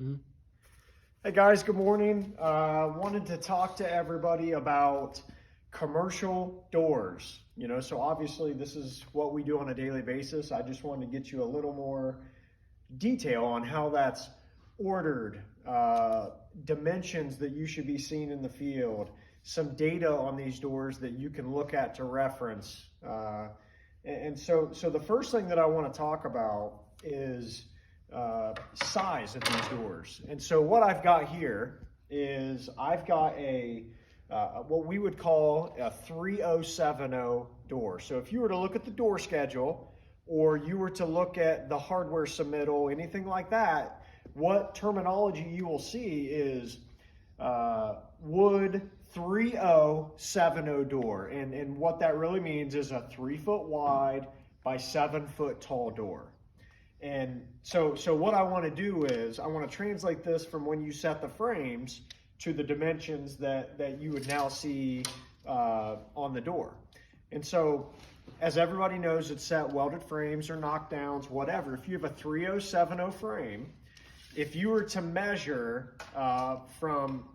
Mhm. Hey guys, good morning. Wanted to talk to everybody about commercial doors. So obviously this is what we do on a daily basis. I just wanted to get you a little more detail on how that's ordered, dimensions that you should be seeing in the field, some data on these doors that you can look at to reference. So the first thing that I want to talk about is size of these doors. And so what I've got here is I've got a what we would call a 3070 door. So if you were to look at the door schedule, or you were to look at the hardware submittal, anything like that, what terminology you will see is wood 3070 door. And what that really means is a 3-foot wide by 7-foot tall door. And so what I want to do is I want to translate this from when you set the frames to the dimensions that you would now see on the door. And so, as everybody knows, it's set welded frames or knockdowns, whatever. If you have a 3070 frame, if you were to measure from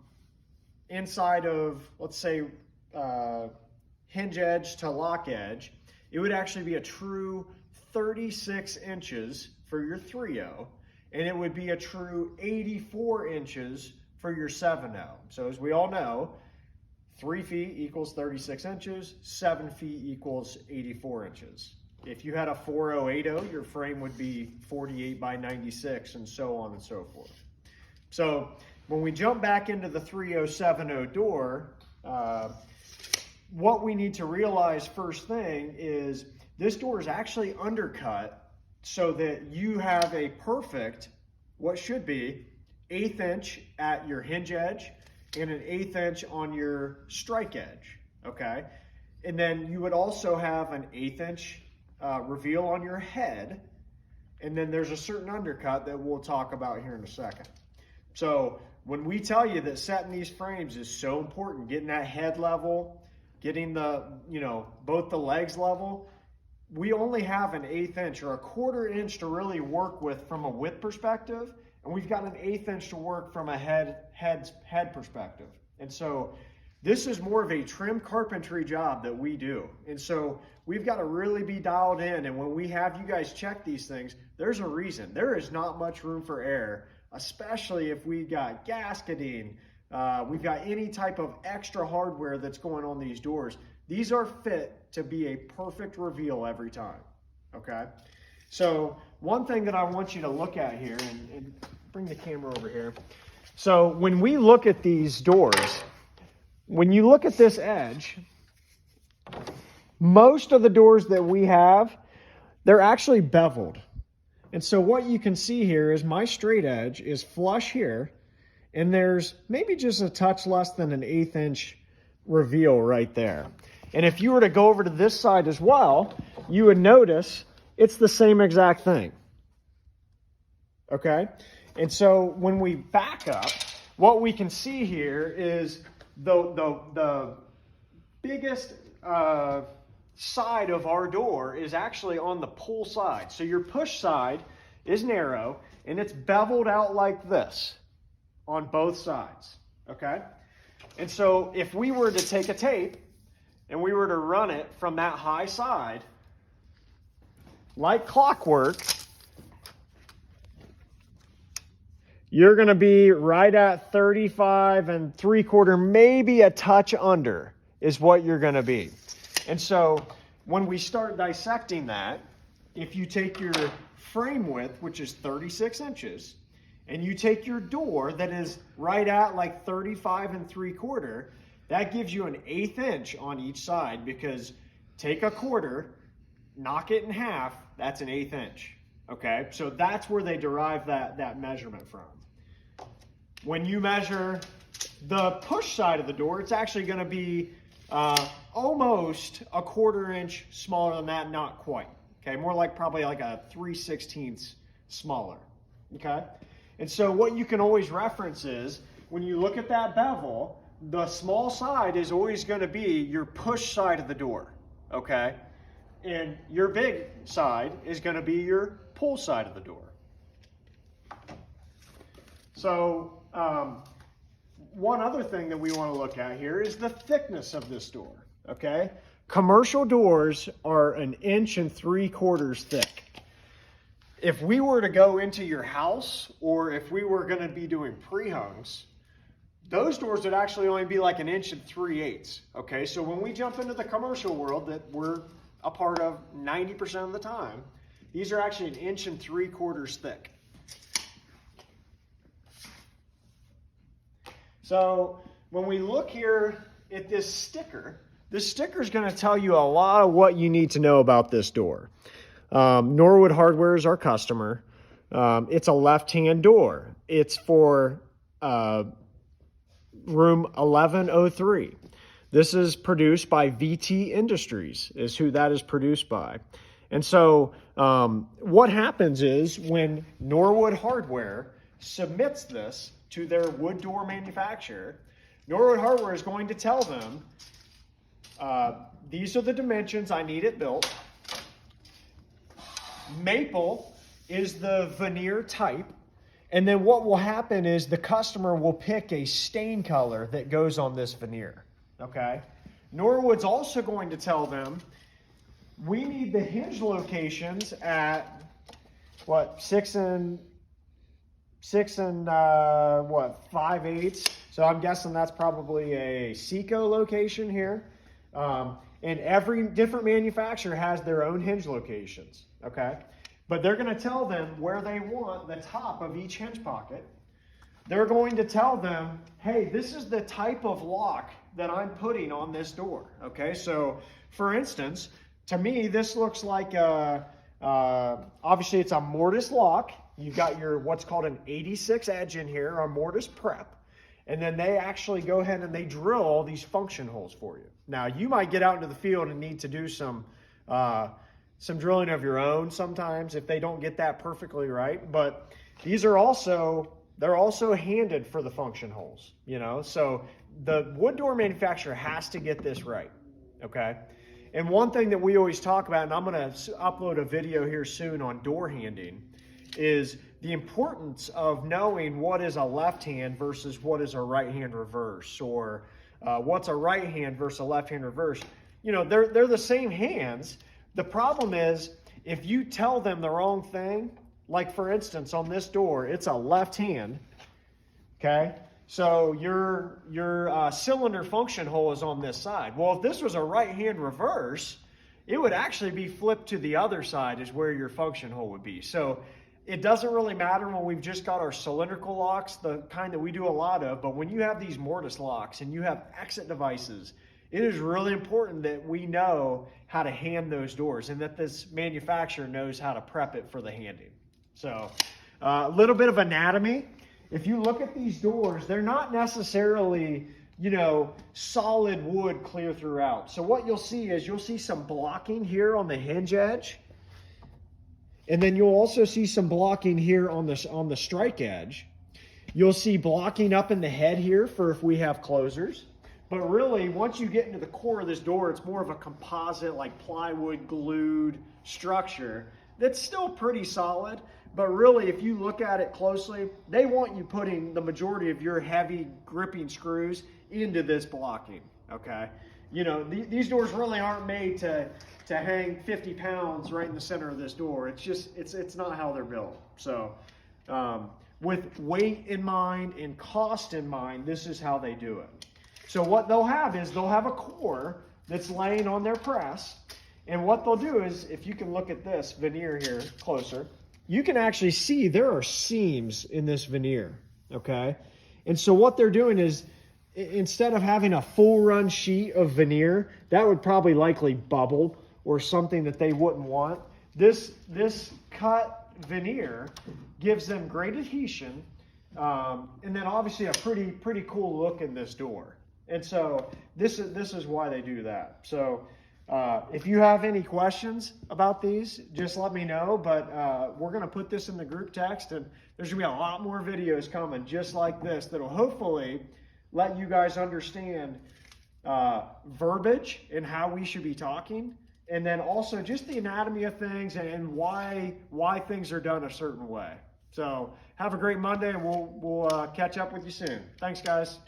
inside of, let's say, hinge edge to lock edge, it would actually be a true 36 inches for your 3.0, and it would be a true 84 inches for your 7.0. So as we all know, 3 feet equals 36 inches, 7 feet equals 84 inches. If you had a 4080, your frame would be 48 by 96, and so on and so forth. So when we jump back into the 3070 door, what we need to realize first thing is this door is actually undercut so that you have a perfect, what should be, 1/8 inch at your hinge edge and an 1/8 inch on your strike edge, okay? And then you would also have an 1/8 inch reveal on your head, and then there's a certain undercut that we'll talk about here in a second. So when we tell you that setting these frames is so important, getting that head level, getting the, both the legs level, we only have an 1/8 inch or a 1/4 inch to really work with from a width perspective, and we've got an 1/8 inch to work from a head perspective. And so this is more of a trim carpentry job that we do. And so we've got to really be dialed in. And when we have you guys check these things, there's a reason. There is not much room for error, especially if we've got gasketing, we've got any type of extra hardware that's going on these doors. These are fit to be a perfect reveal every time, okay? So one thing that I want you to look at here, and bring the camera over here. So when we look at these doors, when you look at this edge, most of the doors that we have, they're actually beveled. And so what you can see here is my straight edge is flush here, and there's maybe just a touch less than an 1/8 inch reveal right there. And if you were to go over to this side as well, you would notice it's the same exact thing. Okay? And so when we back up, what we can see here is the biggest side of our door is actually on the pull side. So your push side is narrow, and it's beveled out like this on both sides. Okay? And so if we were to take a tape and we were to run it from that high side, like clockwork, you're going to be right at 35 3/4, maybe a touch under is what you're going to be. And so when we start dissecting that, if you take your frame width, which is 36 inches, and you take your door that is right at like 35 3/4, that gives you an 1/8 inch on each side, because take a 1/4, knock it in half, that's an 1/8 inch. Okay, so that's where they derive that measurement from. When you measure the push side of the door, it's actually going to be almost a 1/4 inch smaller than that, not quite. Okay, more like probably like a 3/16 smaller. Okay, and so what you can always reference is when you look at that bevel, the small side is always going to be your push side of the door. Okay, and your big side is going to be your pull side of the door. So one other thing that we want to look at here is the thickness of this door, okay? Commercial doors are 1 3/4 inches thick. If we were to go into your house, or if we were going to be doing pre-hungs, those doors would actually only be like 1 3/8 inches, okay? So when we jump into the commercial world that we're a part of 90% of the time, these are actually 1 3/4 inches thick. So when we look here at this sticker is going to tell you a lot of what you need to know about this door. Norwood Hardware is our customer. It's a left-hand door. It's for room 1103. This is produced by VT Industries, is who that is produced by. And so what happens is when Norwood Hardware submits this to their wood door manufacturer, Norwood Hardware is going to tell them, these are the dimensions I need it built. Maple is the veneer type. And then what will happen is the customer will pick a stain color that goes on this veneer, okay? Norwood's also going to tell them, we need the hinge locations at, what, 6 5/8. So I'm guessing that's probably a Seco location here. And every different manufacturer has their own hinge locations, okay? But they're going to tell them where they want the top of each hinge pocket. They're going to tell them, hey, this is the type of lock that I'm putting on this door, okay? So, for instance, to me, this looks like, obviously it's a mortise lock. You've got your, what's called an 86 edge in here, a mortise prep. And then they actually go ahead and they drill all these function holes for you. Now, you might get out into the field and need to do some drilling of your own sometimes if they don't get that perfectly right. But these are also, they're also handed for the function holes, you know. So the wood door manufacturer has to get this right, okay? And one thing that we always talk about, and I'm going to upload a video here soon on door handing, is the importance of knowing what is a left hand versus what is a right hand reverse, or what's a right hand versus a left hand reverse. You know, they're the same hands. The problem is if you tell them the wrong thing, like for instance on this door, it's a left hand, okay? So your cylinder function hole is on this side. Well, if this was a right hand reverse, it would actually be flipped to the other side is where your function hole would be. So it doesn't really matter when we've just got our cylindrical locks, the kind that we do a lot of, but when you have these mortise locks and you have exit devices, it is really important that we know how to hand those doors and that this manufacturer knows how to prep it for the handing. So a little bit of anatomy. If you look at these doors, they're not necessarily, you know, solid wood clear throughout. So what you'll see is you'll see some blocking here on the hinge edge. And then you'll also see some blocking here on the strike edge. You'll see blocking up in the head here for if we have closers. But really, once you get into the core of this door, it's more of a composite, like plywood glued structure that's still pretty solid. But really, if you look at it closely, they want you putting the majority of your heavy gripping screws into this blocking, okay? You know, these doors really aren't made to hang 50 pounds right in the center of this door. It's just, it's not how they're built. So with weight in mind and cost in mind, this is how they do it. So what they'll have is they'll have a core that's laying on their press. And what they'll do is, if you can look at this veneer here closer, you can actually see there are seams in this veneer, okay? And so what they're doing is, instead of having a full run sheet of veneer, that would probably likely bubble or something that they wouldn't want. This cut veneer gives them great adhesion, and then obviously a pretty cool look in this door. And so this is why they do that. So if you have any questions about these, just let me know. But we're going to put this in the group text, and there's going to be a lot more videos coming just like this that'll hopefully let you guys understand verbiage and how we should be talking, and then also just the anatomy of things and why things are done a certain way. So have a great Monday, and we'll catch up with you soon. Thanks, guys.